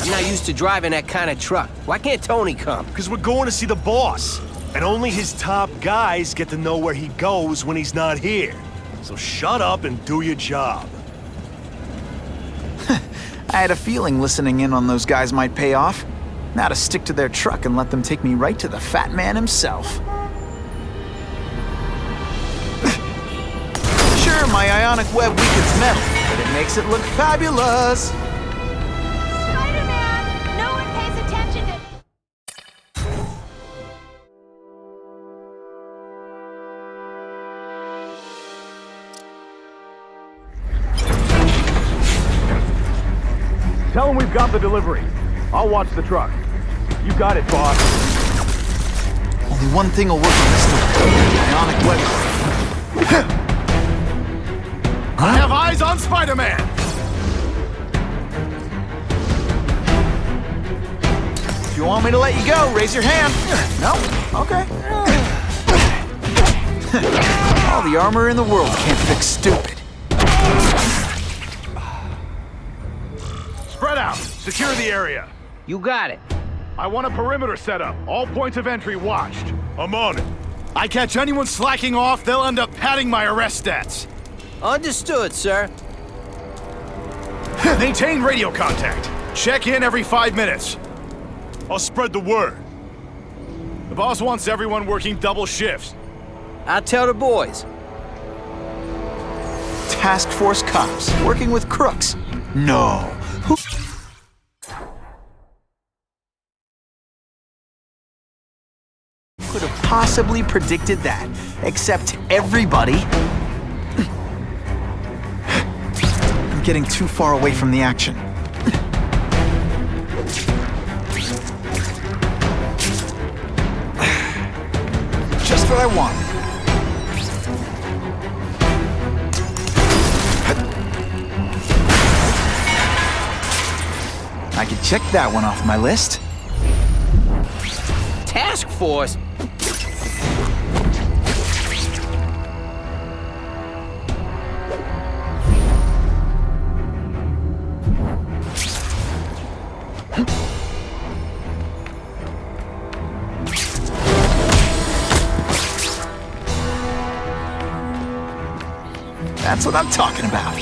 I'm not used to driving that kind of truck. Why can't Tony come? Because we're going to see the boss. And only his top guys get to know where he goes when he's not here. So shut up and do your job. I had a feeling listening in on those guys might pay off. Now to stick to their truck and let them take me right to the fat man himself. Sure, my ionic web weakens metal, but it makes it look fabulous. Spider-Man! No one pays attention to... Tell him we've got the delivery. I'll watch the truck. You got it, boss. Only one thing will work on this door. Ionic web. I have eyes on Spider-Man! If you want me to let you go, raise your hand. No? Okay. All the armor in the world can't fix stupid. Spread out. Secure the area. You got it. I want a perimeter set up. All points of entry watched. I'm on it. I catch anyone slacking off, they'll end up padding my arrest stats. Understood, sir. Maintain radio contact. Check in every 5 minutes. I'll spread the word. The boss wants everyone working double shifts. I'll tell the boys. Task Force cops working with crooks. No. Who could have possibly predicted that? Except everybody. I'm getting too far away from the action. Just what I want. I can check that one off my list. Task Force? That's what I'm talking about.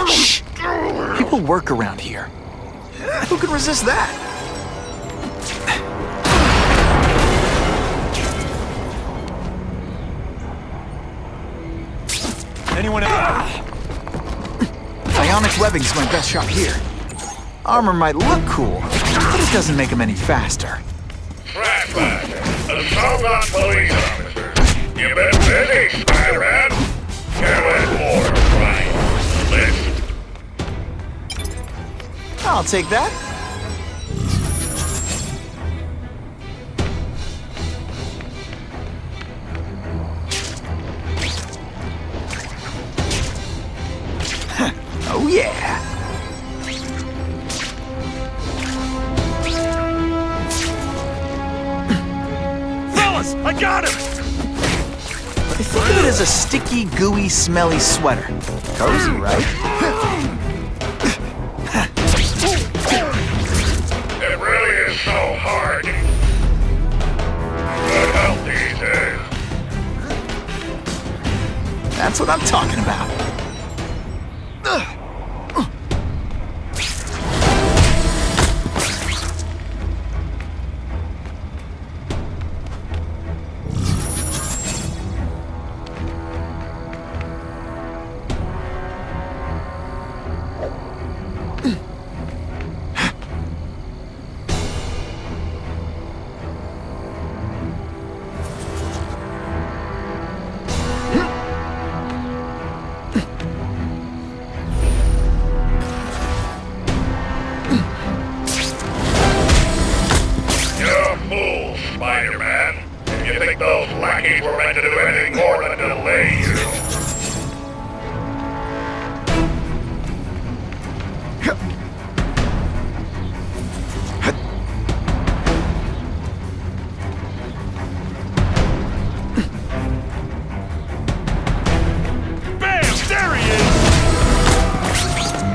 Shh! People work around here. Who can resist that? Anyone else? Ionic webbing's my best shot here. Armor might look cool, but it doesn't make them any faster. Flashback, assault on police officers. You been busy, Spider-Man? Careless order, right? Listen. I'll take that. Oh yeah. Fellas, I got him! I think of it as a sticky, gooey, smelly sweater. Cozy, right? It really is so hard. Good help these days. That's what I'm talking about. You're a fool, Spider-Man. lackeys were meant to do anything more than delay you.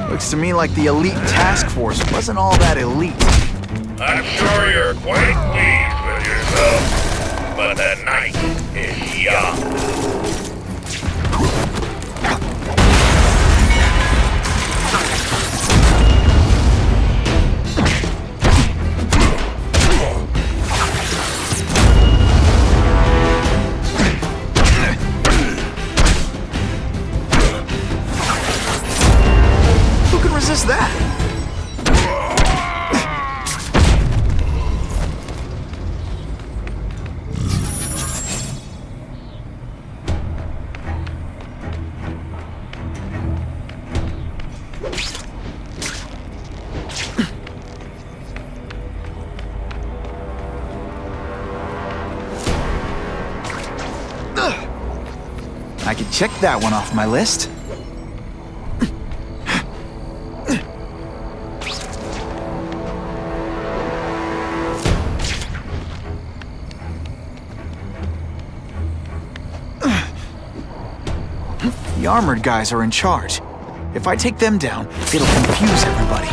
Looks to me like the elite task force wasn't all that elite. I'm sure you're quite pleased with yourself, but the night is young. Who can resist that? I can check that one off my list. The armored guys are in charge. If I take them down, it'll confuse everybody.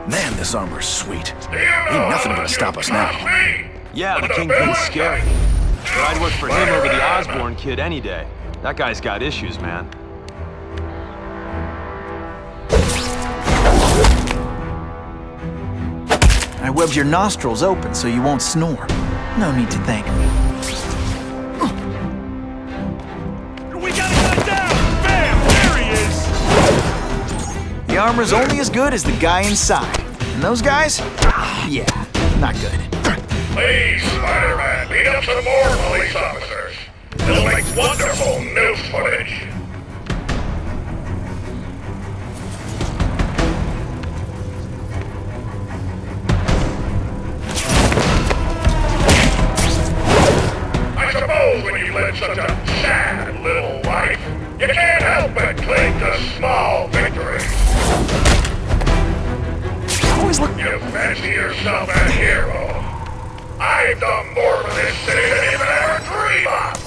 Man, this armor's sweet. Ain't nothing gonna stop us now. Yeah, the Kingpin's scary. But I'd work for him over the Osborn kid any day. That guy's got issues, man. I webbed your nostrils open so you won't snore. No need to thank me. We gotta get it down! Bam! There he is! The armor's only as good as the guy inside. And those guys? Yeah, not good. Please, Spider-Man, beat up some more police officers. They'll make wonderful news footage. I suppose when you live such a sad little life, you can't help but cling to small victories. Always look. You fancy yourself a hero. I've done more for this city than you could ever dream of.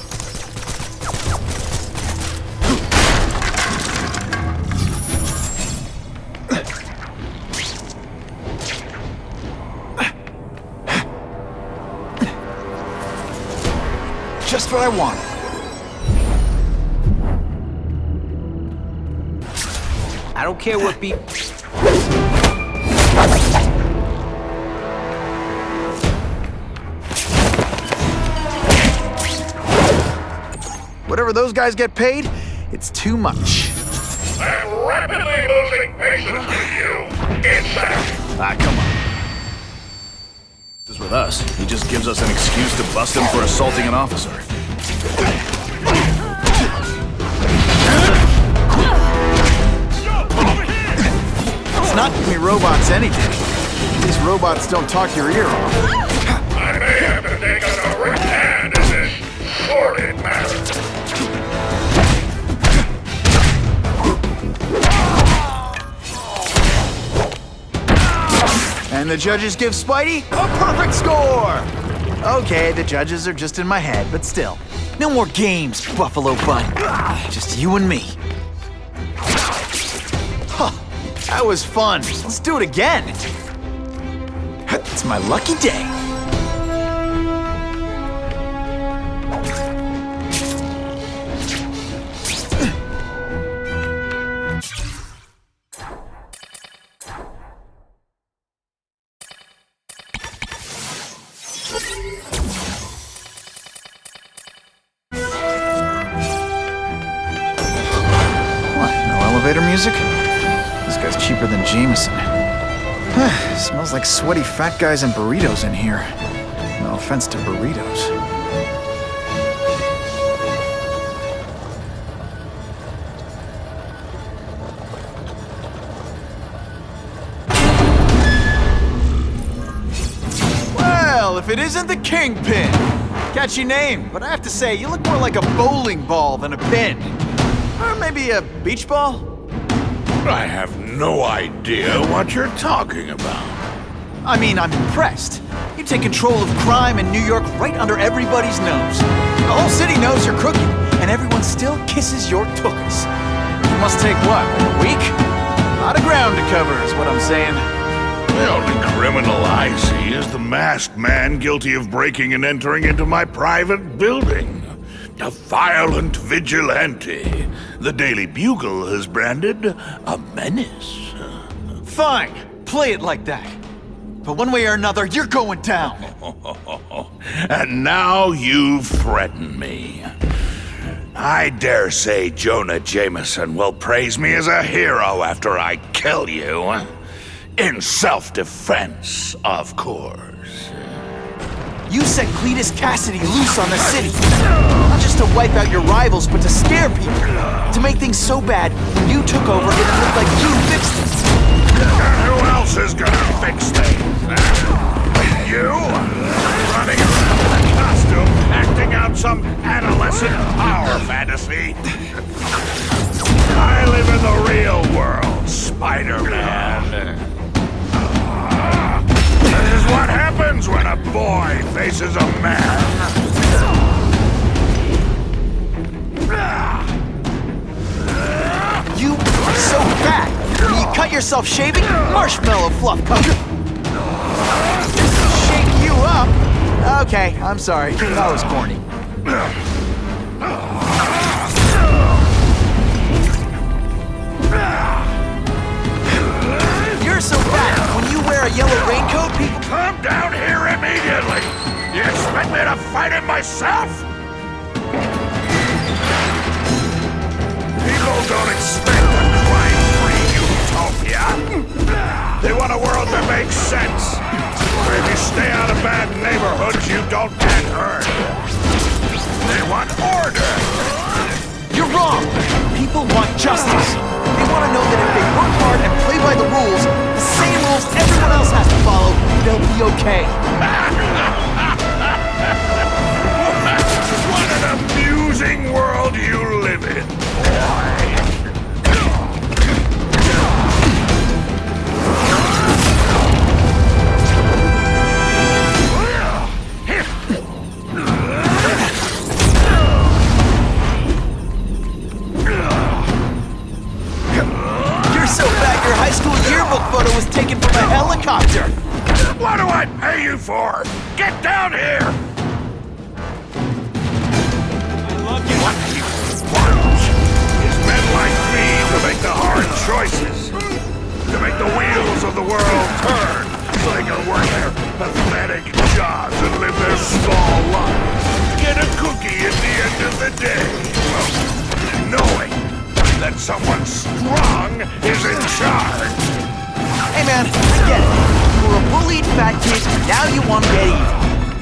Just what I wanted. I don't care what be. Whatever those guys get paid, it's too much. I'm rapidly losing patience with you, insect. Ah, come on. This is with us. He just gives us an excuse to bust him for assaulting an officer. It's not give me robots any day. These robots don't talk your ear off. I may have to take a direct hand in this sordid matter. And the judges give Spidey a perfect score! Okay, the judges are just in my head, but still. No more games, Buffalo Bud. Just you and me. Huh, that was fun. Let's do it again. It's my lucky day. Elevator music? This guy's cheaper than Jameson. Smells like sweaty fat guys and burritos in here. No offense to burritos. Well, if it isn't the Kingpin! Catchy name, but I have to say, you look more like a bowling ball than a pin. Or maybe a beach ball? I have no idea what you're talking about. I mean, I'm impressed. You take control of crime in New York right under everybody's nose. The whole city knows you're crooked, and everyone still kisses your tuchus. It must take, what, a week? A lot of ground to cover is what I'm saying. The only criminal I see is the masked man guilty of breaking and entering into my private building. A violent vigilante. The Daily Bugle has branded a menace. Fine, play it like that. But one way or another, you're going down. And now you threaten me. I dare say Jonah Jameson will praise me as a hero after I kill you. In self-defense, of course. You set Cletus Cassidy loose on the city. Not just to wipe out your rivals, but to scare people. To make things so bad, when you took over, it looked like you fixed it. And who else is gonna fix things? You? Running around in a costume, acting out some adolescent power fantasy? I live in the real world, Spider-Man. This is what happens when a boy faces a man. You are so fat. When you cut yourself shaving, marshmallow fluff comes. Shake you up? Okay, I'm sorry. That was corny. You're so fat. When you wear a yellow raincoat, people... Come down here immediately! You expect me to fight it myself? People don't expect a crime-free utopia. They want a world that makes sense. Where if you stay out of bad neighborhoods, you don't get hurt. They want order. You're wrong. People want justice. They want to know that if they work hard and play by the rules, the same rules everyone else has to follow, they'll be okay. What an amusing world you live in, boy. So bad your high school yearbook photo was taken from a helicopter! What do I pay you for? Get down here! What people want is men like me to make the hard choices. To make the wheels of the world turn so they can work their pathetic jobs and live their small lives. Get a cookie at the end of the day. Knowing that someone strong is in charge. Hey man, I get it. You were a bullied fat kid, now you want to get even.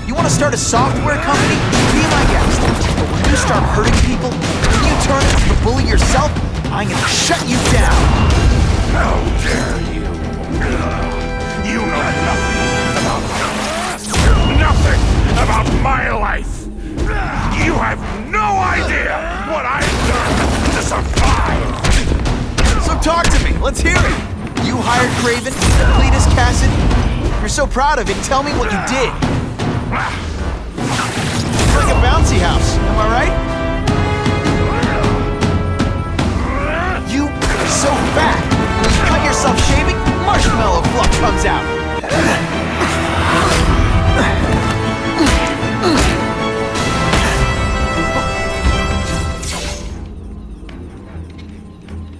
You want to start a software company? Be my guest. But when you start hurting people, when you turn into the bully yourself, I'm gonna shut you down. How dare you? You know nothing about my life. You have no idea what I've done to survive. So talk to me, let's hear it. You hired Craven, Cletus Cassidy. You're so proud of it, tell me what you did. It's like a bouncy house, am I right? You are so fat. When you cut yourself shaving, marshmallow fluff comes out.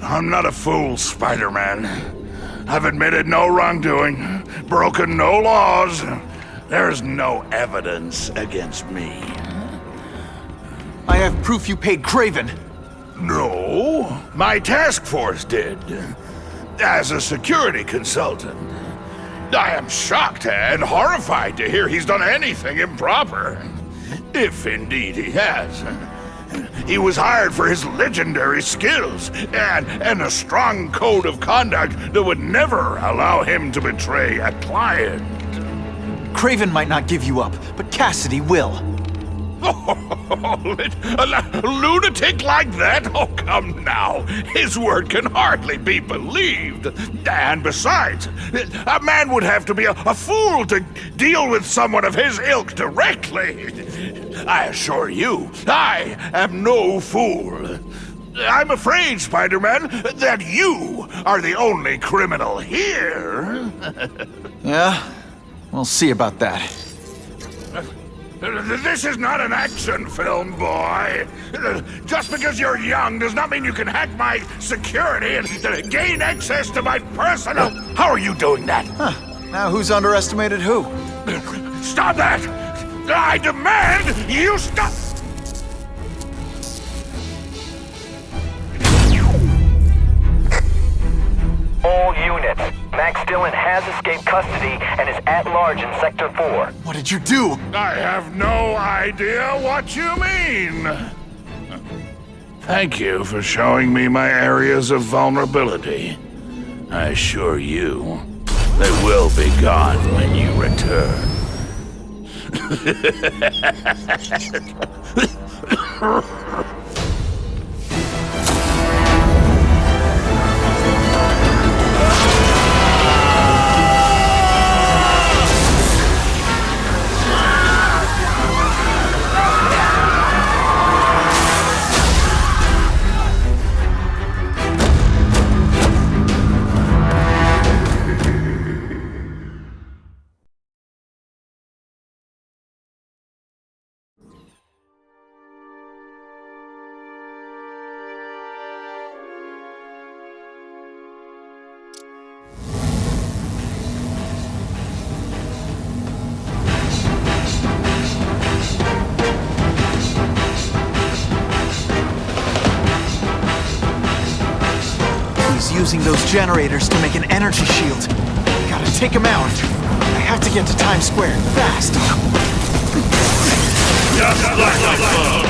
I'm not a fool, Spider-Man. I've admitted no wrongdoing, broken no laws. There's no evidence against me. I have proof you paid Craven. No, my task force did. As a security consultant. I am shocked and horrified to hear he's done anything improper. If indeed he has. He was hired for his legendary skills and a strong code of conduct that would never allow him to betray a client. Craven might not give you up, but Cassidy will. A lunatic like that? Oh, come now. His word can hardly be believed. And besides, a man would have to be a fool to deal with someone of his ilk directly. I assure you, I am no fool. I'm afraid, Spider-Man, that you are the only criminal here. Yeah? We'll see about that. This is not an action film, boy. Just because you're young does not mean you can hack my security and gain access to my personal... How are you doing that? Huh. Now who's underestimated who? Stop that! I demand you stop! All units. Max Dillon has escaped custody and is at large in Sector 4. What did you do? I have no idea what you mean. Thank you for showing me my areas of vulnerability. I assure you, they will be gone when you return. Using those generators to make an energy shield. Gotta take him out. I have to get to Times Square, fast. Just like my son.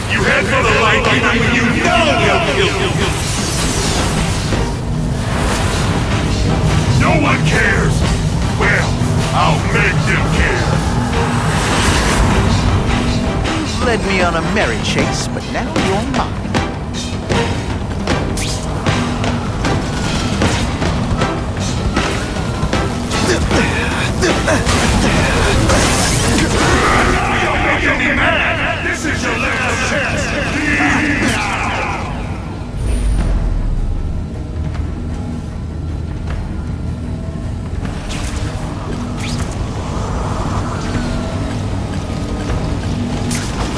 You head for the light even when you know they'll kill you. No one cares. Well, I'll make them care. You led me on a merry chase, but now you're mine. You're making me mad! This is your last chance!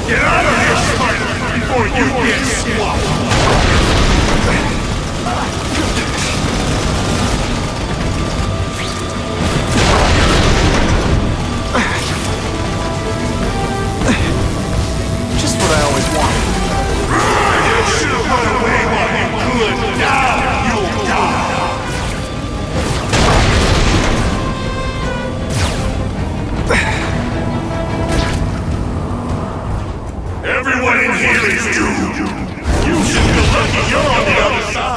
Get out of here, Spider, before you get swallowed! Everyone in here is doomed! You should feel lucky you're on the other side!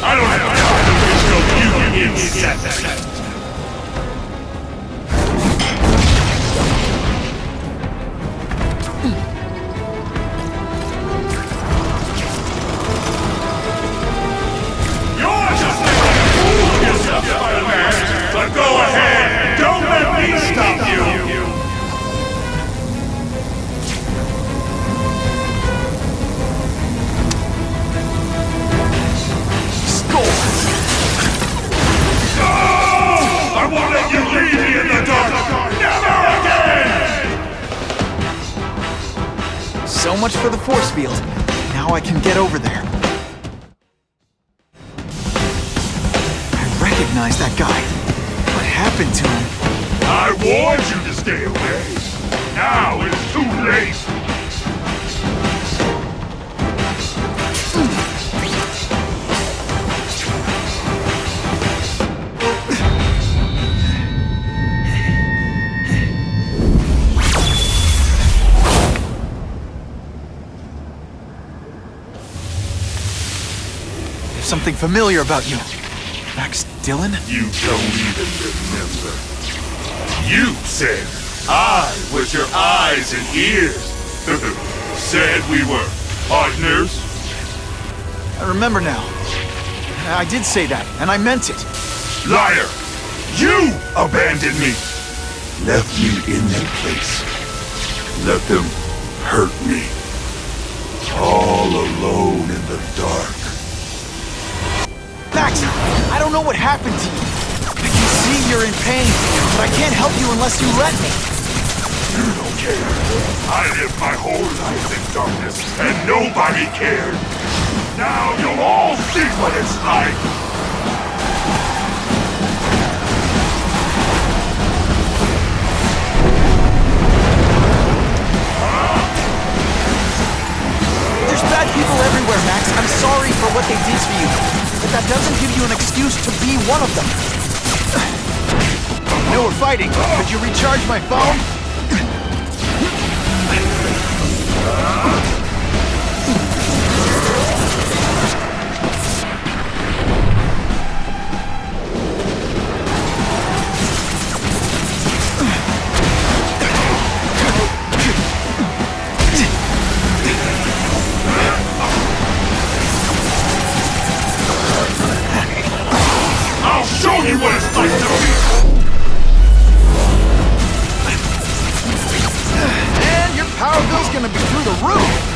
I don't have time to waste on you insects! But go ahead! Don't let me stop you! Score! No! I won't let you leave me in the dark! Never again! So much for the force field. Now I can get over there. Recognize that guy. What happened to him? I warned you to stay away. Now it's too late. something familiar about you. Max Dillon? You don't even remember. You said I was your eyes and ears. Said we were partners. I remember now. I did say that, and I meant it. Liar! You abandoned me! Left me in that place. Let them hurt me. All alone in the dark. Max, I don't know what happened to you. I can see you're in pain, but I can't help you unless you let me. You don't care. I lived my whole life in darkness, and nobody cared. Now you'll all see what it's like. There's bad people everywhere, Max. I'm sorry for what they did to you, but that doesn't give you an excuse to be one of them. I know we're fighting. Could you recharge my phone? I'll show you what it's like to be. And your power bill's gonna be through the roof.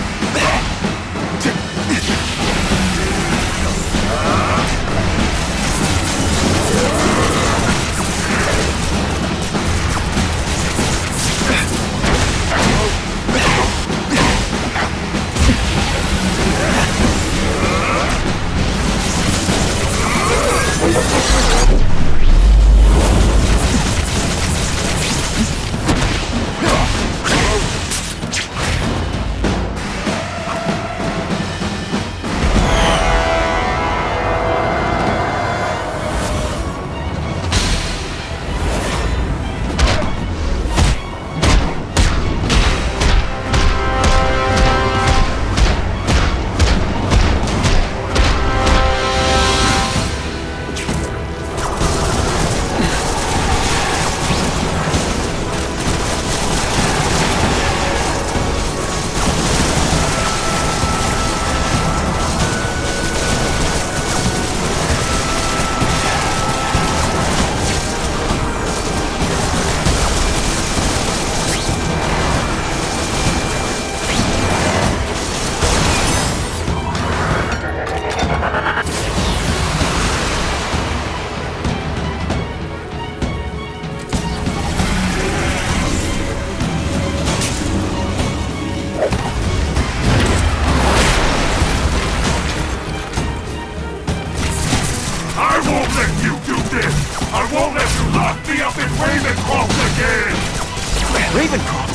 Ravencroft?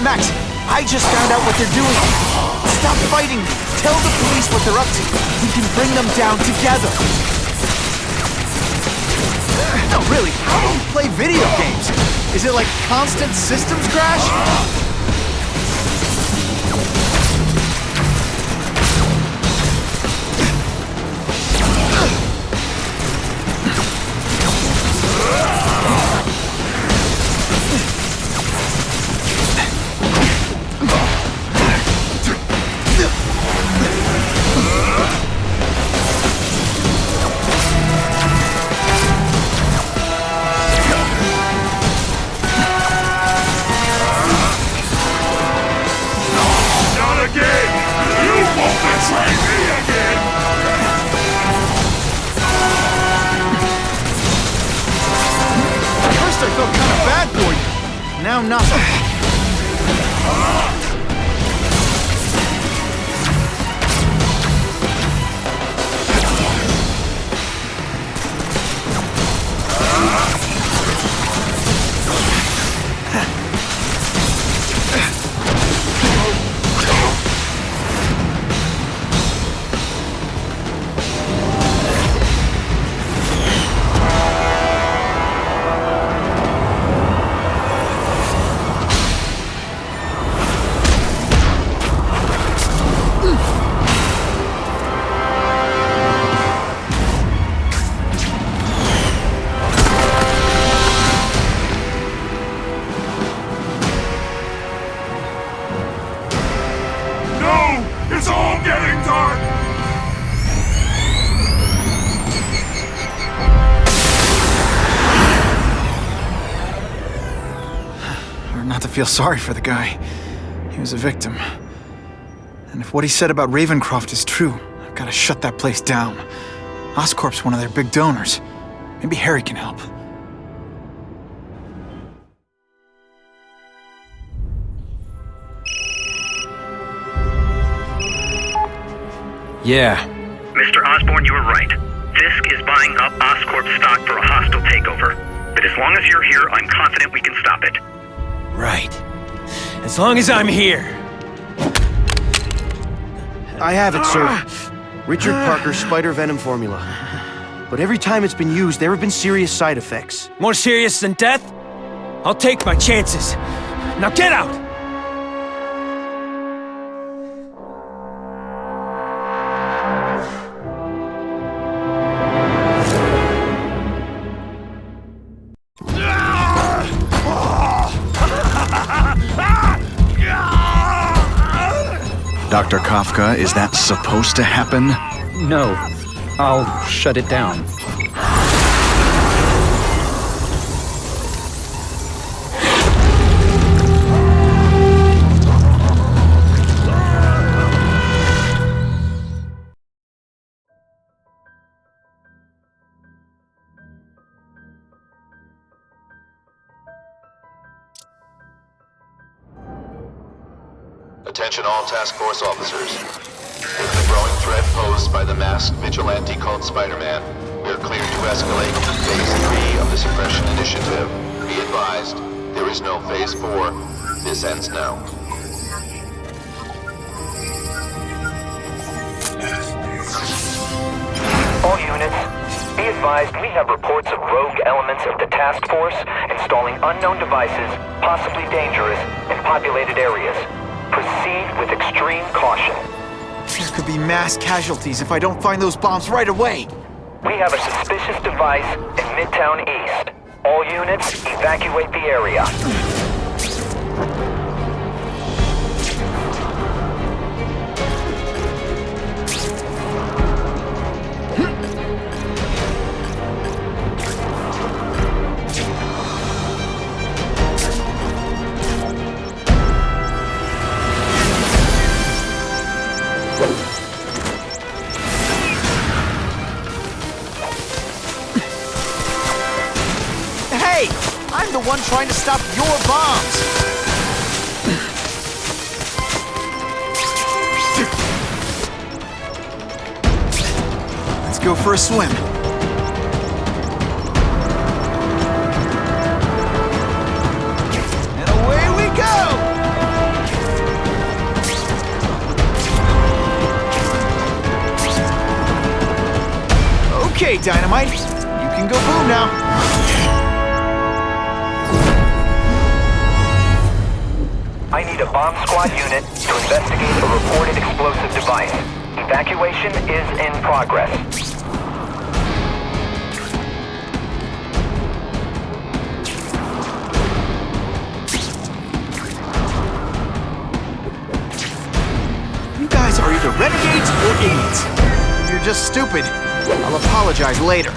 Max, I just found out what they're doing. Stop fighting me. Tell the police what they're up to. We can bring them down together. No, really, how do we play video games? Is it like constant systems crash? I felt kind of bad for you. Now nothing. feel sorry for the guy. He was a victim. And if what he said about Ravencroft is true, I've got to shut that place down. Oscorp's one of their big donors. Maybe Harry can help. Yeah. Mr. Osborn, you were right. Fisk is buying up Oscorp stock for a hostile takeover. But as long as you're here, I'm confident we can stop it. Right. As long as I'm here. I have it, sir. Richard Parker's spider venom formula. But every time it's been used, there have been serious side effects. More serious than death? I'll take my chances. Now get out! Dr. Kafka, is that supposed to happen? No. I'll shut it down. Attention all task force officers. Given the growing threat posed by the masked vigilante called Spider-Man, we are cleared to escalate to Phase 3 of the Suppression Initiative. Be advised, there is no Phase 4. This ends now. All units, be advised we have reports of rogue elements of the task force installing unknown devices, possibly dangerous, in populated areas. Proceed with extreme caution. There could be mass casualties if I don't find those bombs right away. We have a suspicious device in Midtown East. All units, evacuate the area. Hey! I'm the one trying to stop your bombs! Let's go for a swim. And away we go! Okay, Dynamite. You can go boom now. I need a bomb squad unit to investigate a reported explosive device. Evacuation is in progress. You guys are either renegades or idiots. If you're just stupid, I'll apologize later.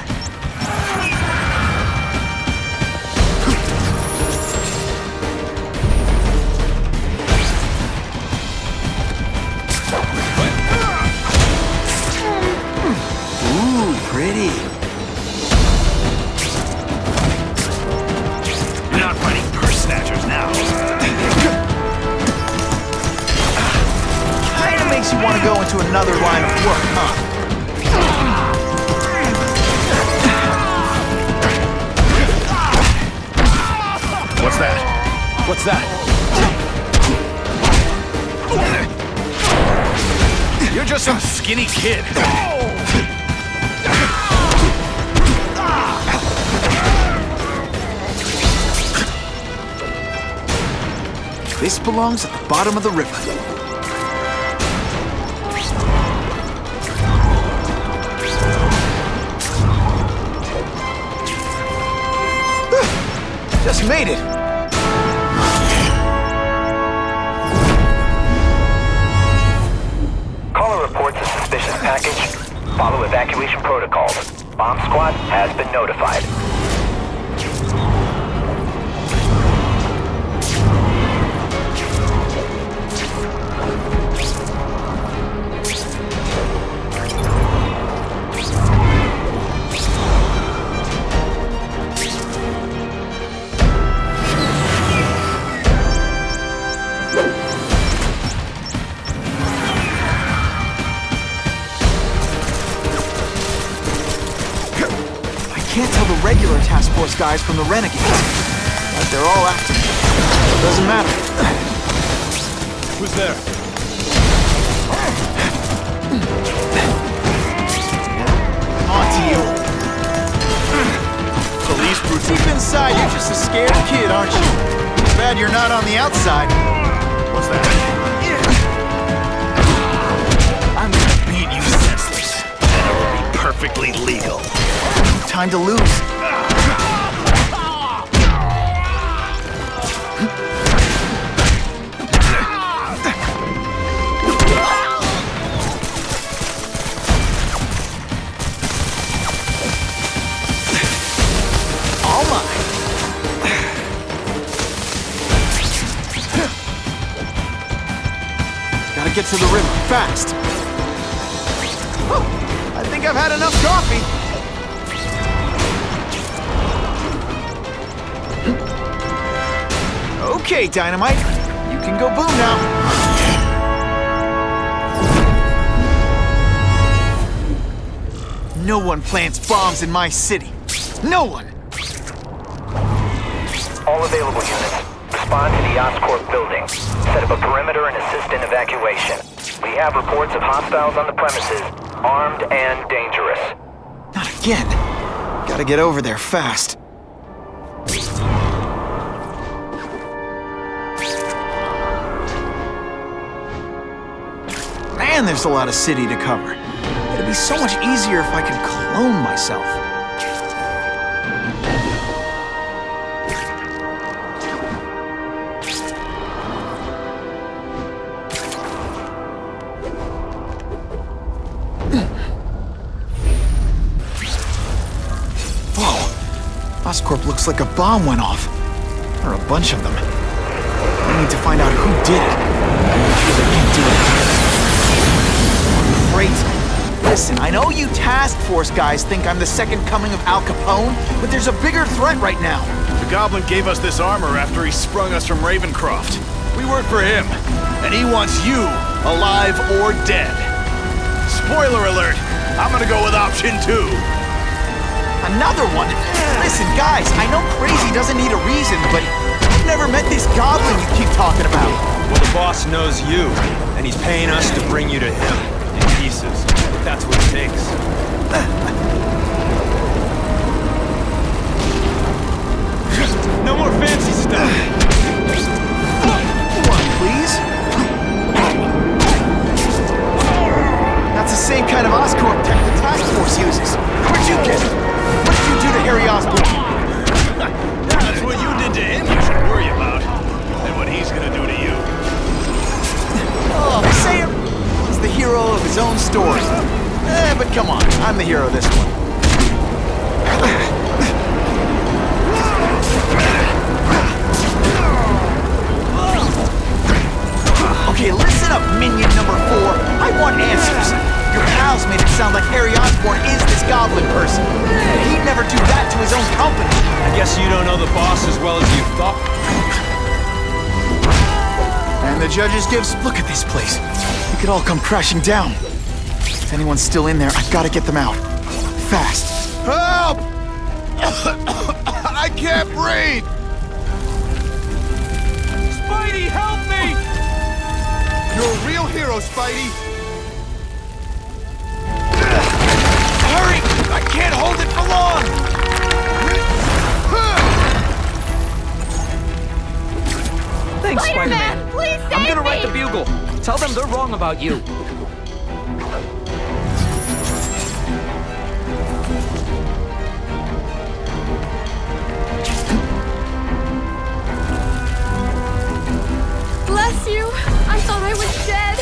Pretty. You're not fighting purse snatchers now. Kinda makes you want to go into another line of work, huh? What's that? What's that? You're just some skinny kid. This belongs at the bottom of the river. Just made it. Caller reports a suspicious package. Follow evacuation protocols. Bomb squad has been notified. can't tell the regular task force guys from the renegades. But they're all after me. It doesn't matter. Who's there? On to you. Police brute. Deep inside, you're just a scared kid, aren't you? Too bad you're not on the outside. What's that? I'm gonna beat you senseless. And it'll be perfectly legal. Time to lose. All mine. Gotta get to the river fast. I think I've had enough coffee. Okay, Dynamite. You can go boom now. No one plants bombs in my city. No one! All available units, respond to the Oscorp building. Set up a perimeter and assist in evacuation. We have reports of hostiles on the premises, armed and dangerous. Not again. Gotta get over there fast. Man, there's a lot of city to cover. It'd be so much easier if I could clone myself. Whoa! Oscorp looks like a bomb went off. Or a bunch of them. I need to find out who did it. I'm sure they can't do it. Great. Listen, I know you task force guys think I'm the second coming of Al Capone, but there's a bigger threat right now. The Goblin gave us this armor after he sprung us from Ravencroft. We work for him, and he wants you alive or dead. Spoiler alert, I'm gonna go with option 2. Another one? Listen, guys, I know crazy doesn't need a reason, but I've never met this Goblin you keep talking about. Well, the boss knows you, and he's paying us to bring you to him. In pieces. If that's what it takes. No more fancy stuff. One, please. That's the same kind of Oscorp tech the task force uses. Where'd you get it? What did you do to Harry Osborn? That's what you did to him you should worry about. And what he's gonna do to you. Oh, say it. He's the hero of his own story. But come on, I'm the hero of this one. Okay, listen up, minion number 4. I want answers. Your pals made it sound like Harry Osborn is this goblin person. He'd never do that to his own company. I guess you don't know the boss as well as you thought. And the judges gives... Look at this place. It could all come crashing down. If anyone's still in there, I've got to get them out. Fast. Help! I can't breathe! Spidey, help me! You're a real hero, Spidey! Hurry! I can't hold it for long! Thanks, Spider-Man, Spider-Man. please save I'm gonna me! write the Bugle. Tell them they're wrong about you. Bless you. I thought I was dead.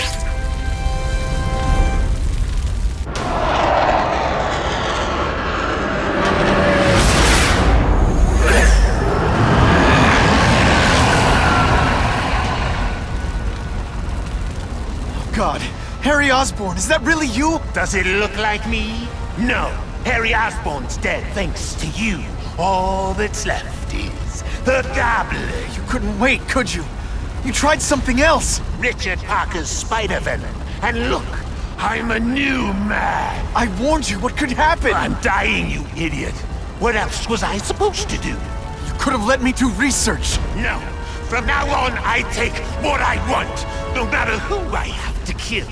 God, Harry Osborn, is that really you? Does it look like me? No. Harry Osborn's dead thanks to you. All that's left is the Goblin. You couldn't wait, could you? You tried something else. Richard Parker's spider venom. And look, I'm a new man. I warned you what could happen. I'm dying, you idiot. What else was I supposed to do? You could have let me do research. No. From now on, I take what I want, no matter who I have to kill.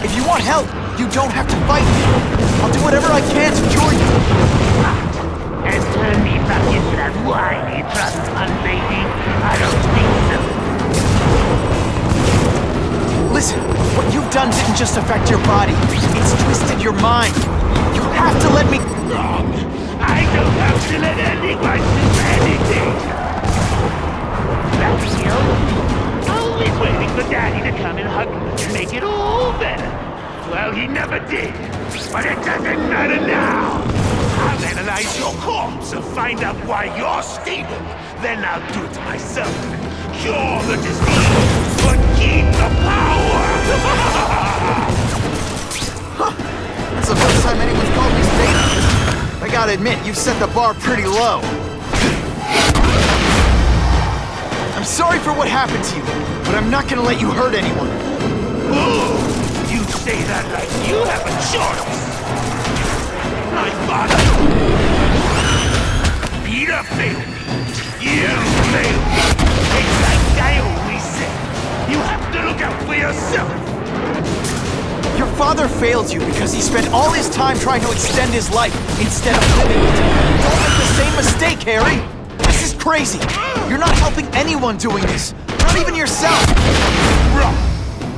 If you want help, you don't have to fight me. I'll do whatever I can to cure you. And turn me back into that whiny trust fund baby? I don't think so. Listen, what you've done didn't just affect your body. It's twisted your mind. You have to let me... Wrong. I don't have to let anyone do anything. That's you. Always waiting for Daddy to come and hug me and make it all better. Well, he never did. But it doesn't matter now. I'll analyze your corpse and find out why you're stable. Then I'll do it myself. Cure the disease, but keep the power! That's the first time anyone's called me stable. I gotta admit, you've set the bar pretty low. I'm sorry for what happened to you, but I'm not gonna let you hurt anyone. Ooh, you say that like you have a choice. My father, Peter failed me. You failed me. It's like I always said. You have to look out for yourself. Your father failed you because he spent all his time trying to extend his life instead of living it. Don't make the same mistake, Harry. This is crazy. You're not helping anyone doing this. Not even yourself. Wrong.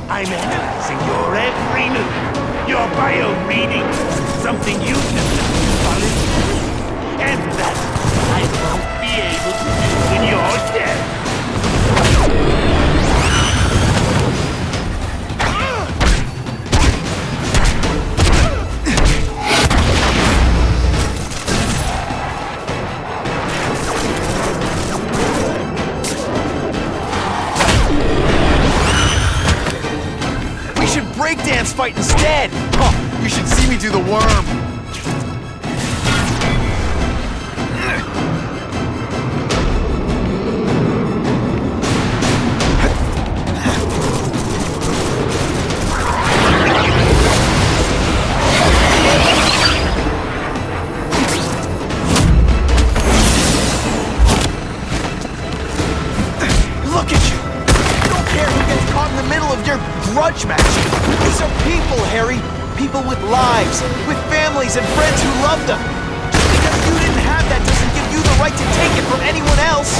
I'm analyzing your every move. Your bio reading. Something you've never done. And that I won't be able to do when you're dead. Breakdance fight instead! Huh, you should see me do the worm! Look at you! You don't care who gets caught in the middle of your grudge match! These are people, Harry. People with lives, with families and friends who love them. Just because you didn't have that doesn't give you the right to take it from anyone else.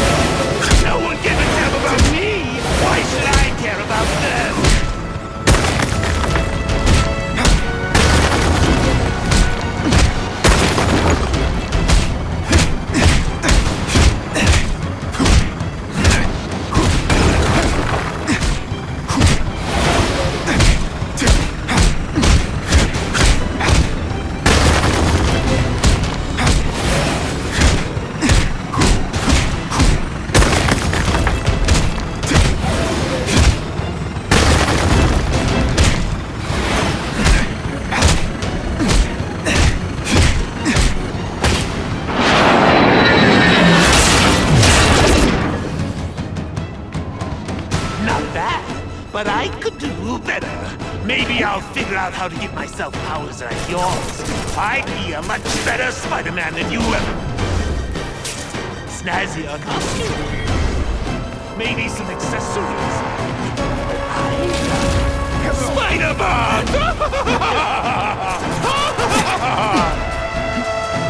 No one gives a damn about me. Why should I care about them? But I could do better. Maybe I'll figure out how to give myself powers like yours. I'd be a much better Spider-Man than you ever. Snazzier costume. Maybe some accessories. Spider-Man!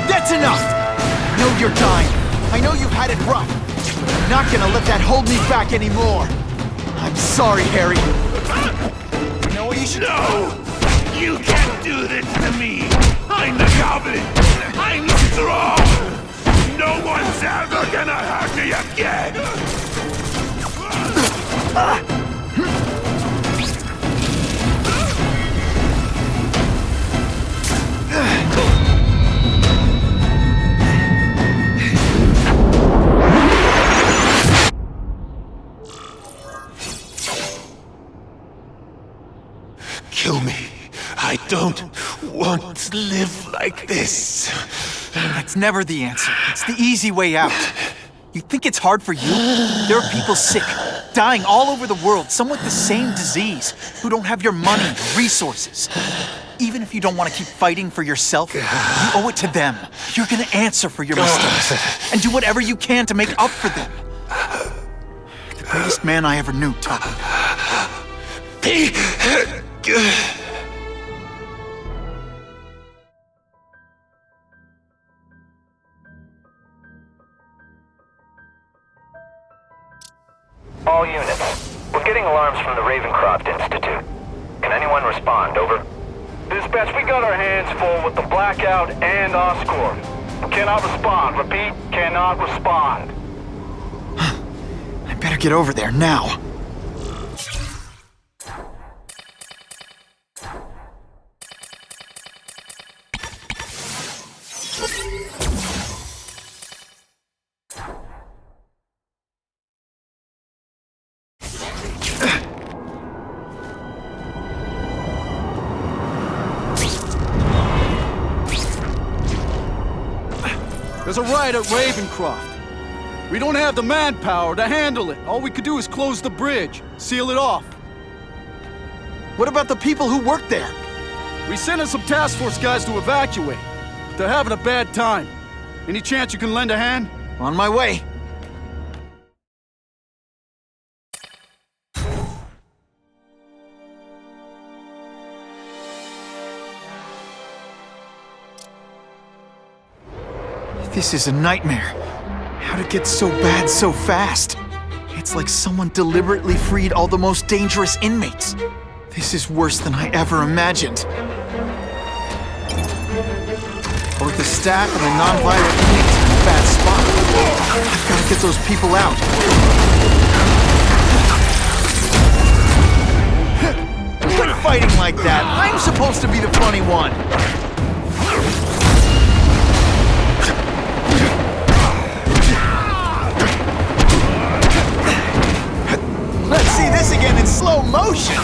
That's enough! I know you're dying. I know you've had it rough. I'm not gonna let that hold me back anymore. I'm sorry, Harry. You know what you should do? No! You can't do this to me! I'm the Goblin! I'm strong! No one's ever gonna hurt me again! Kill me. I don't want to live like this. That's never the answer. It's the easy way out. You think it's hard for you? There are people sick, dying all over the world, some with the same disease, who don't have your money, resources. Even if you don't want to keep fighting for yourself, you owe it to them. You're gonna answer for your mistakes, and do whatever you can to make up for them. The greatest man I ever knew taught me that. All units. We're getting alarms from the Ravencroft Institute. Can anyone respond? Over. Dispatch, we got our hands full with the Blackout and Oscorp. Cannot respond. Repeat, cannot respond. I better get over there now. There's a riot at Ravencroft. We don't have the manpower to handle it. All we could do is close the bridge, seal it off. What about the people who work there? We sent in some task force guys to evacuate, but they're having a bad time. Any chance you can lend a hand? On my way. This is a nightmare. How'd it get so bad so fast? It's like someone deliberately freed all the most dangerous inmates. This is worse than I ever imagined. Both the staff and the non-violent inmates are in a bad spot. I've got to get those people out. Quit fighting like that. I'm supposed to be the funny one. Let's see this again in slow motion!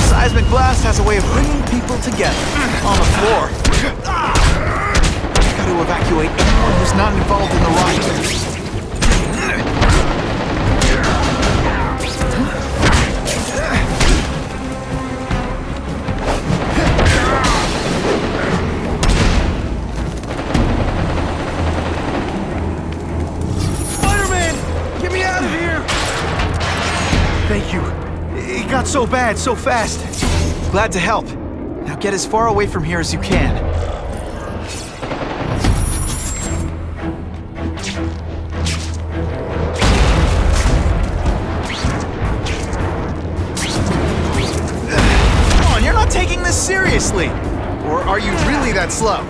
Seismic blast has a way of bringing people together. On the floor. I've got to evacuate anyone who's not involved in the riot. Spider-Man! Get me out of here! Thank you. It got so bad, so fast. Glad to help. Now get as far away from here as you can. Come on, you're not taking this seriously. Or are you really that slow?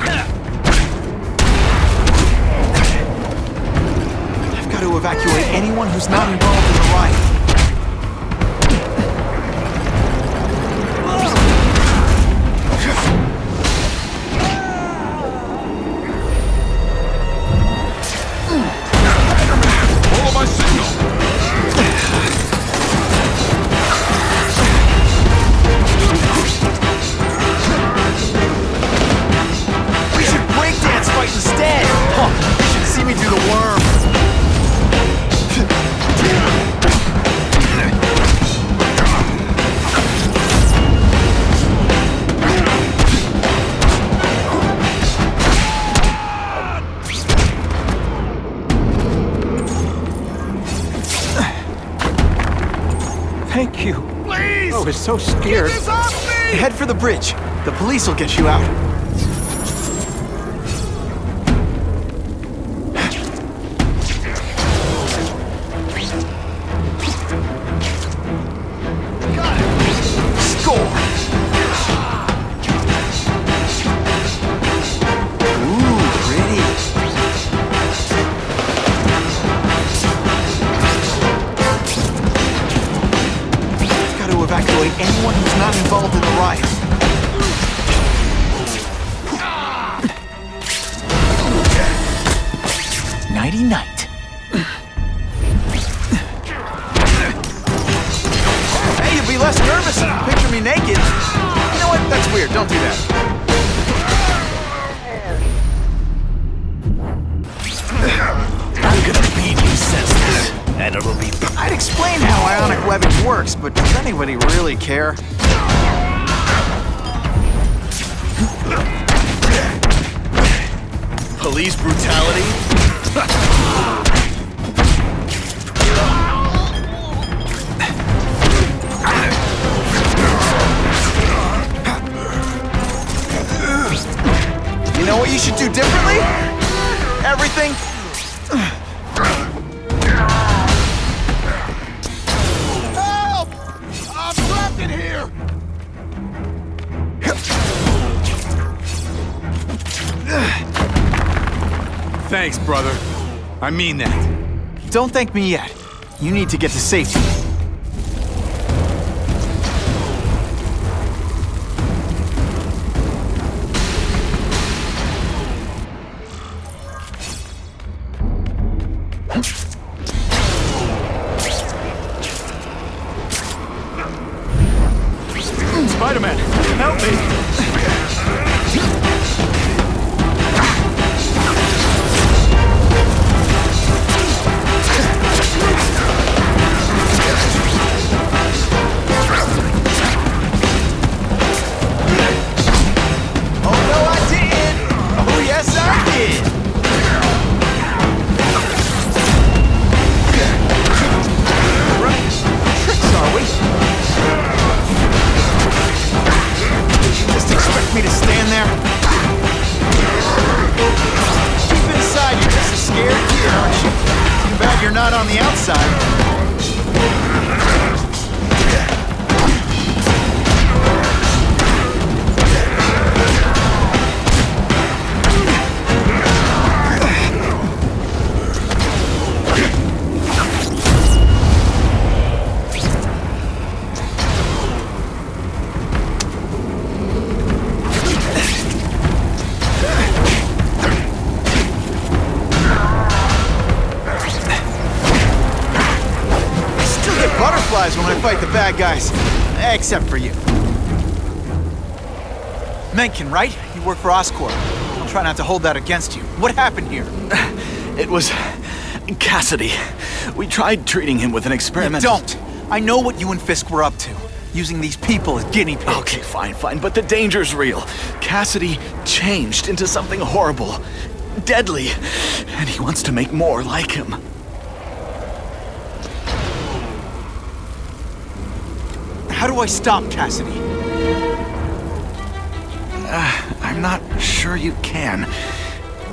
I've got to evacuate anyone who's not involved in the riot. Thank you. Please! I was so scared. Get this off me! Head for the bridge. The police will get you out. not involved in the riot. Nighty-night. Hey, you'll be less nervous if you picture me naked. You know what? That's weird. Don't do that. I'm gonna beat you senseless, and it'll be... I'd explain how ionic webbing works, but does anybody really care? Police brutality? You know what you should do differently? Everything. Help! I'm trapped in here! Thanks, brother. I mean that. Don't thank me yet. You need to get to safety. Spider-Man, help me! Me to stand there? Deep inside, you're just a scared kid, aren't you? Too bad you're not on the outside. Butterflies when I fight the bad guys. Except for you. Mencken, right? You work for Oscorp. I'll try not to hold that against you. What happened here? It was... Cassidy. We tried treating him with an experiment. Don't! I know what you and Fisk were up to. Using these people as guinea pigs. Okay, fine, but the danger's real. Cassidy changed into something horrible. Deadly. And he wants to make more like him. How do I stop Cassidy? I'm not sure you can.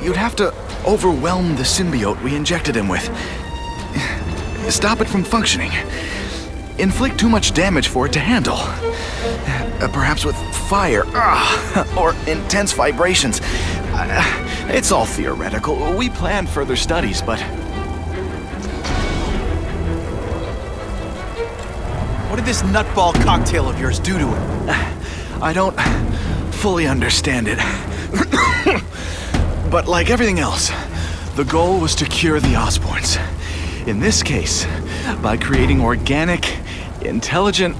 You'd have to overwhelm the symbiote we injected him with. Stop it from functioning. Inflict too much damage for it to handle. Perhaps with fire, or intense vibrations. It's all theoretical. We planned further studies, but... What did this nutball cocktail of yours do to him? I don't fully understand it. But like everything else, the goal was to cure the Osborns. In this case, by creating organic, intelligent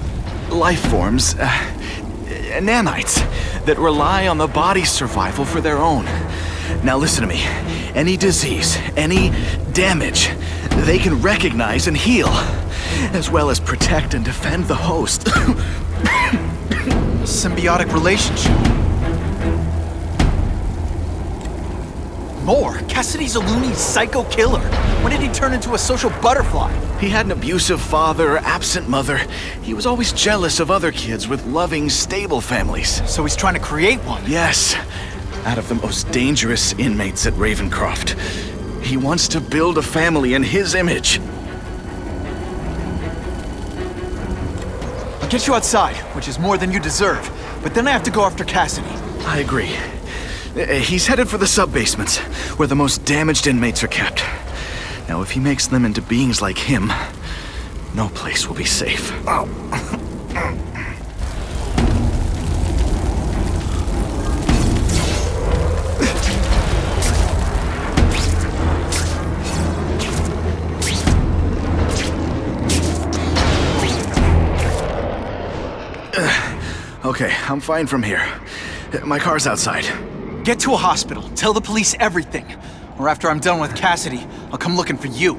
life forms, nanites, that rely on the body's survival for their own. Now listen to me. Any disease, any damage, they can recognize and heal, as well as protect and defend the host. Symbiotic relationship. More? Cassidy's a loony psycho killer. When did he turn into a social butterfly? He had an abusive father, absent mother. He was always jealous of other kids with loving, stable families. So he's trying to create one? Yes. Out of the most dangerous inmates at Ravencroft. He wants to build a family in his image. I'll get you outside, which is more than you deserve. But then I have to go after Cassidy. I agree. He's headed for the sub-basements, where the most damaged inmates are kept. Now, if he makes them into beings like him, no place will be safe. Okay, I'm fine from here. My car's outside. Get to a hospital. Tell the police everything. Or after I'm done with Cassidy, I'll come looking for you.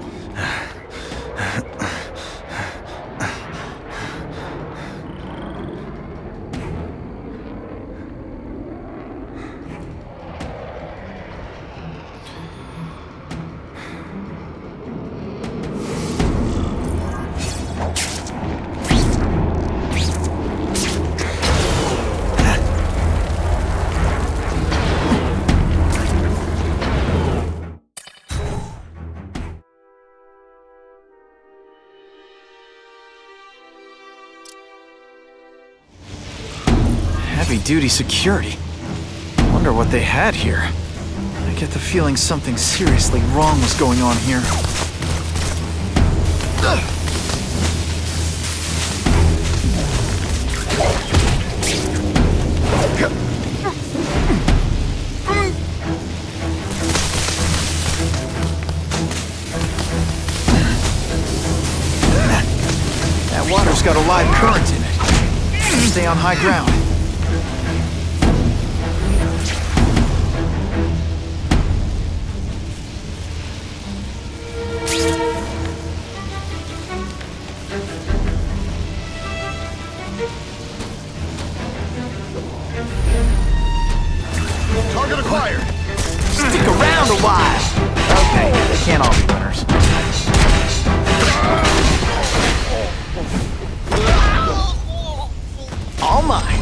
Heavy-duty security. Wonder what they had here. I get the feeling something seriously wrong was going on here. That water's got a live current in it. Stay on high ground. Target acquired! Stick around a while! Okay, they can't all be winners. All mine.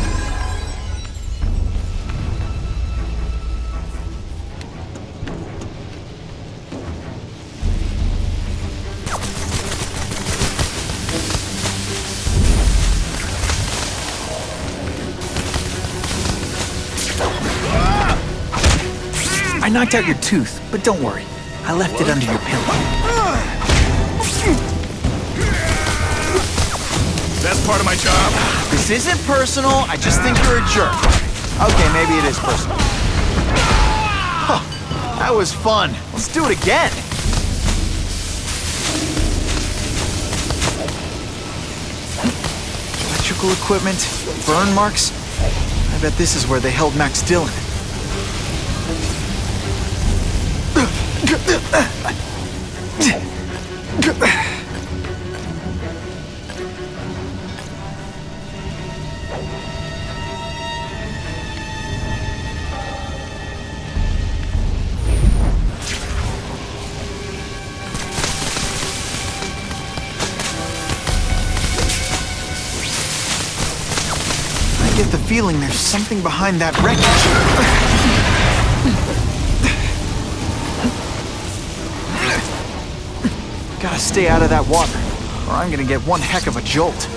I knocked out your tooth, but don't worry. I left it under your pillow. That's part of my job. This isn't personal, I just think you're a jerk. Okay, maybe it is personal. Huh, that was fun. Let's do it again. Electrical equipment, burn marks. I bet this is where they held Max Dillon. I get the feeling there's something behind that wreckage. Gotta stay out of that water, or I'm gonna get one heck of a jolt.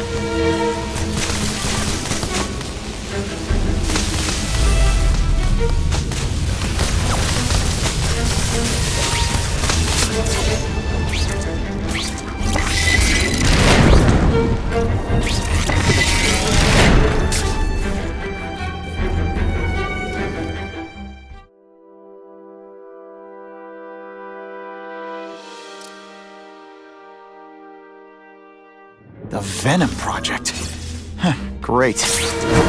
The Venom Project. Huh, great.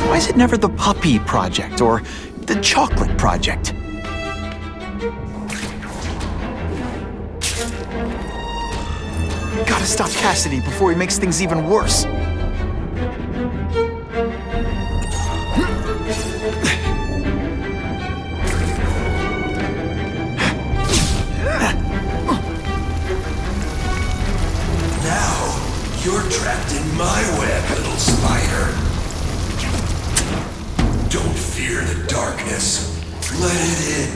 Why is it never the Puppy Project or the Chocolate Project? Gotta stop Cassidy before he makes things even worse. You're trapped in my web, little spider. Don't fear the darkness. Let it in.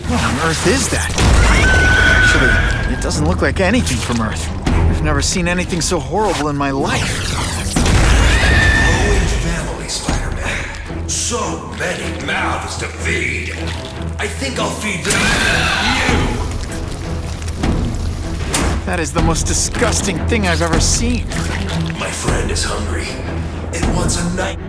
What on earth is that? Actually, it doesn't look like anything from Earth. I've never seen anything so horrible in my life. Growing family, Spider-Man. So many mouths to feed. I think I'll feed them you. That is the most disgusting thing I've ever seen. My friend is hungry. It wants a night.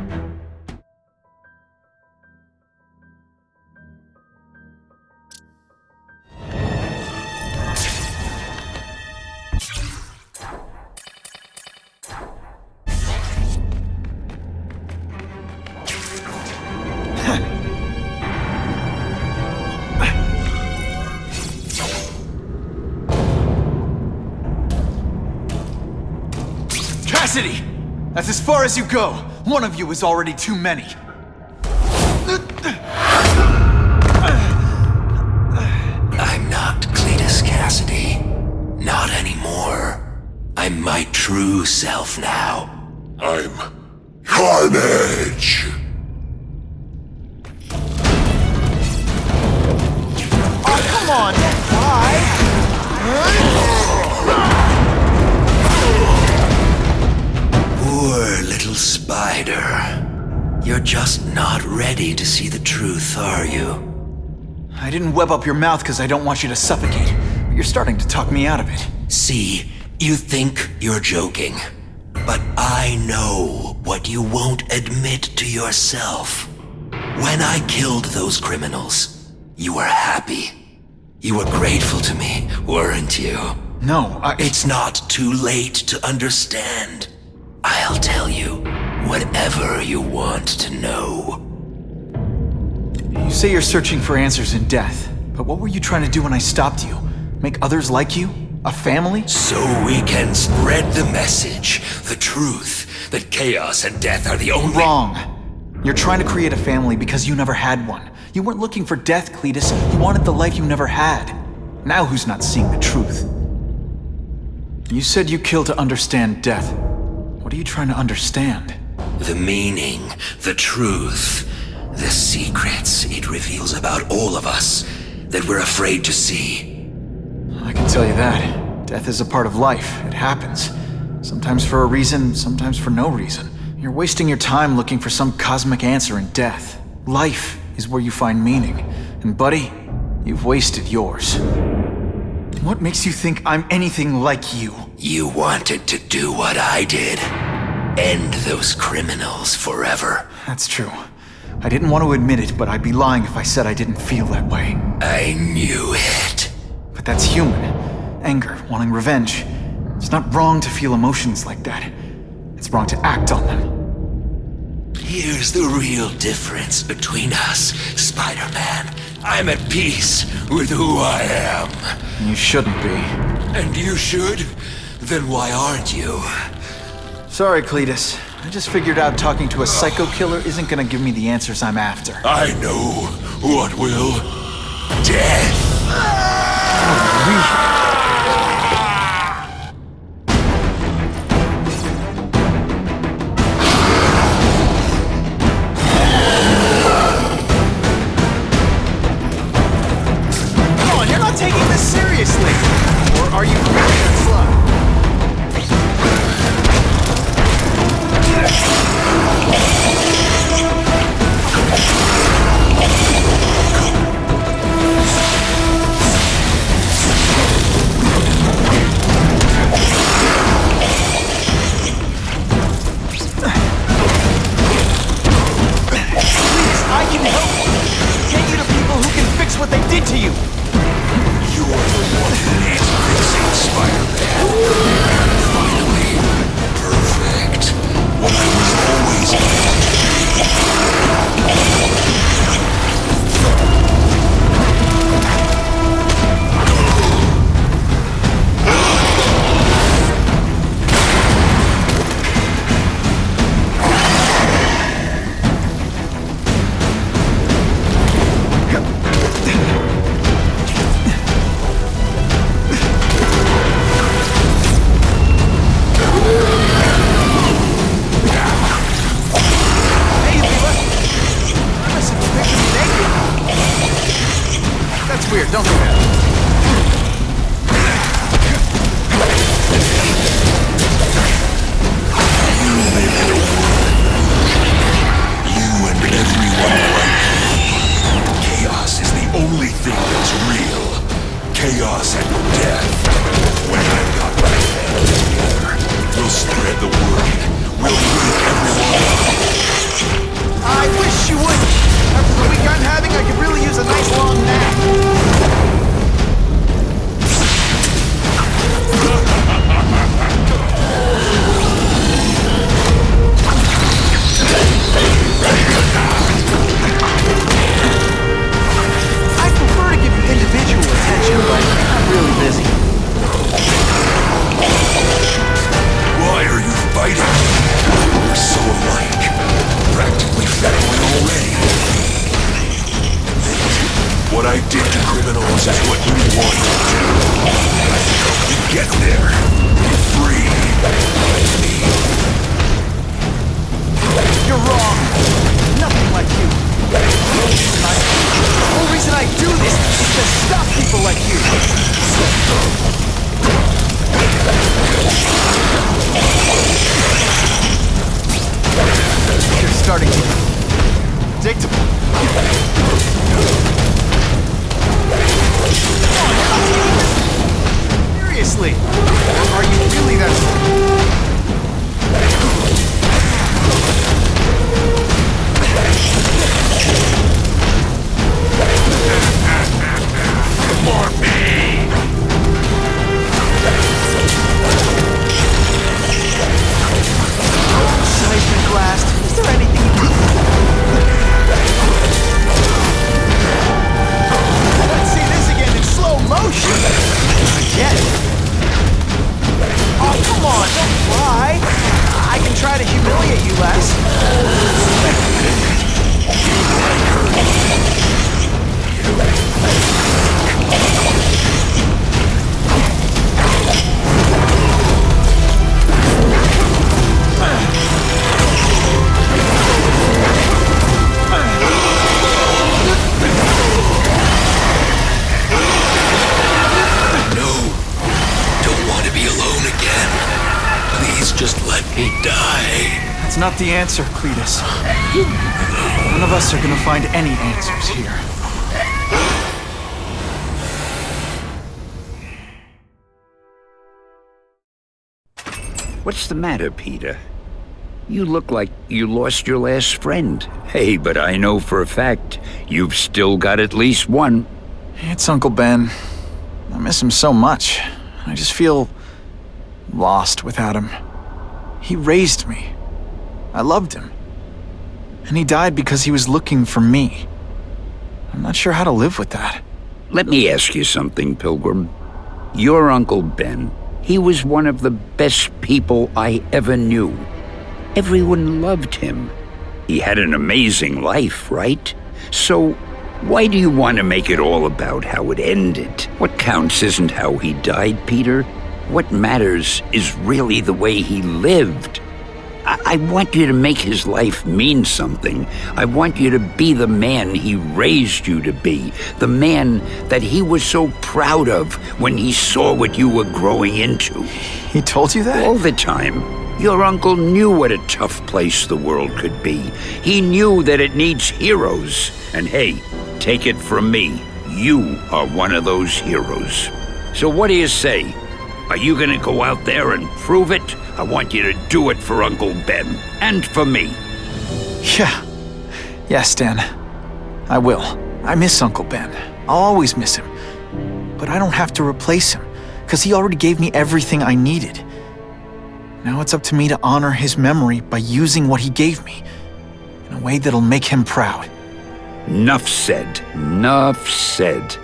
city! That's as far as you go! One of you is already too many! I'm not Cletus Cassidy. Not anymore. I'm my true self now. I'm Carnage! Oh, come on! Why? Poor little spider. You're just not ready to see the truth, are you? I didn't web up your mouth because I don't want you to suffocate, but you're starting to talk me out of it. See, you think you're joking, but I know what you won't admit to yourself. When I killed those criminals, you were happy. You were grateful to me, weren't you? No, It's not too late to understand. I'll tell you whatever you want to know. You say you're searching for answers in death, but what were you trying to do when I stopped you? Make others like you? A family? So we can spread the message, the truth, that chaos and death are the only— Wrong. You're trying to create a family because you never had one. You weren't looking for death, Cletus. You wanted the life you never had. Now who's not seeing the truth? You said you killed to understand death. What are you trying to understand? The meaning, the truth, the secrets it reveals about all of us that we're afraid to see. I can tell you that. Death is a part of life. It happens. Sometimes for a reason, sometimes for no reason. You're wasting your time looking for some cosmic answer in death. Life is where you find meaning. And buddy, you've wasted yours. What makes you think I'm anything like you? You wanted to do what I did. End those criminals forever. That's true. I didn't want to admit it, but I'd be lying if I said I didn't feel that way. I knew it. But that's human. Anger, wanting revenge. It's not wrong to feel emotions like that. It's wrong to act on them. Here's the real difference between us, Spider-Man. I'm at peace with who I am. You shouldn't be. And you should? Then why aren't you? Sorry, Cletus. I just figured out talking to a psycho killer isn't gonna give me the answers I'm after. I know what will. Death! Come on, you're not taking this seriously! Or are you really that slow? I can help get you to people who can fix what they did to you. You're the one who needs fixing, Spider-Man. Finally, perfect. What I was always meant to That's weird, don't do that. You and everyone like you. Chaos is the only thing that's real. Chaos and death. When I've got my family together, we'll spread the word. We'll wake everyone up. I wish you would. After the week I'm having, I could really use a nice long nap. I prefer to give you individual attention, but I'm really busy. what I did to criminals is what you want to do. Help you get there. Be free. Me. You're wrong. Nothing like you. The whole reason I do this is to stop people like you. You're starting to be predictable. Seriously, are you really that? For me! Seismic blast. Is there anything you can... Let's see this again in slow motion. Again. Oh, come on, don't cry. I can try to humiliate you less. Just let me die. That's not the answer, Cletus. None of us are gonna find any answers here. What's the matter, Peter? You look like you lost your last friend. Hey, but I know for a fact you've still got at least one. It's Uncle Ben. I miss him so much. I just feel lost without him. He raised me. I loved him. And he died because he was looking for me. I'm not sure how to live with that. Let me ask you something, Pilgrim. Your Uncle Ben, he was one of the best people I ever knew. Everyone loved him. He had an amazing life, right? So, why do you want to make it all about how it ended? What counts isn't how he died, Peter. What matters is really the way he lived. I want you to make his life mean something. I want you to be the man he raised you to be. The man that he was so proud of when he saw what you were growing into. He told you that? All the time. Your uncle knew what a tough place the world could be. He knew that it needs heroes. And hey, take it from me, you are one of those heroes. So what do you say? Are you gonna go out there and prove it? I want you to do it for Uncle Ben, and for me. Yeah. Yes, Dan. I will. I miss Uncle Ben. I'll always miss him. But I don't have to replace him, because he already gave me everything I needed. Now it's up to me to honor his memory by using what he gave me, in a way that'll make him proud. Nuff said. Nuff said.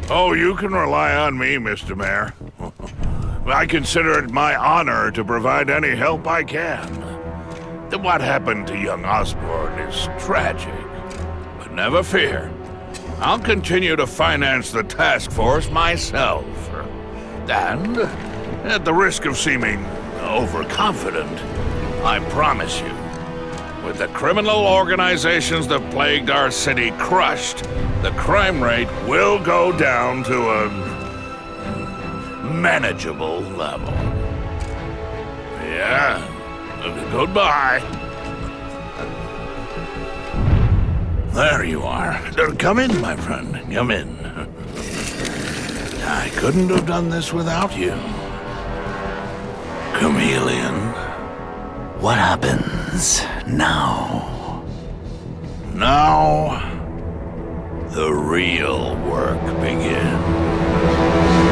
Oh, you can rely on me, Mr. Mayor. I consider it my honor to provide any help I can. What happened to young Osborn is tragic. But never fear. I'll continue to finance the task force myself. And, at the risk of seeming overconfident, I promise you, with the criminal organizations that plagued our city crushed, the crime rate will go down to a manageable level. Yeah, goodbye. There you are. Come in, my friend. Come in. I couldn't have done this without you. Chameleon. What happens now? Now, the real work begins.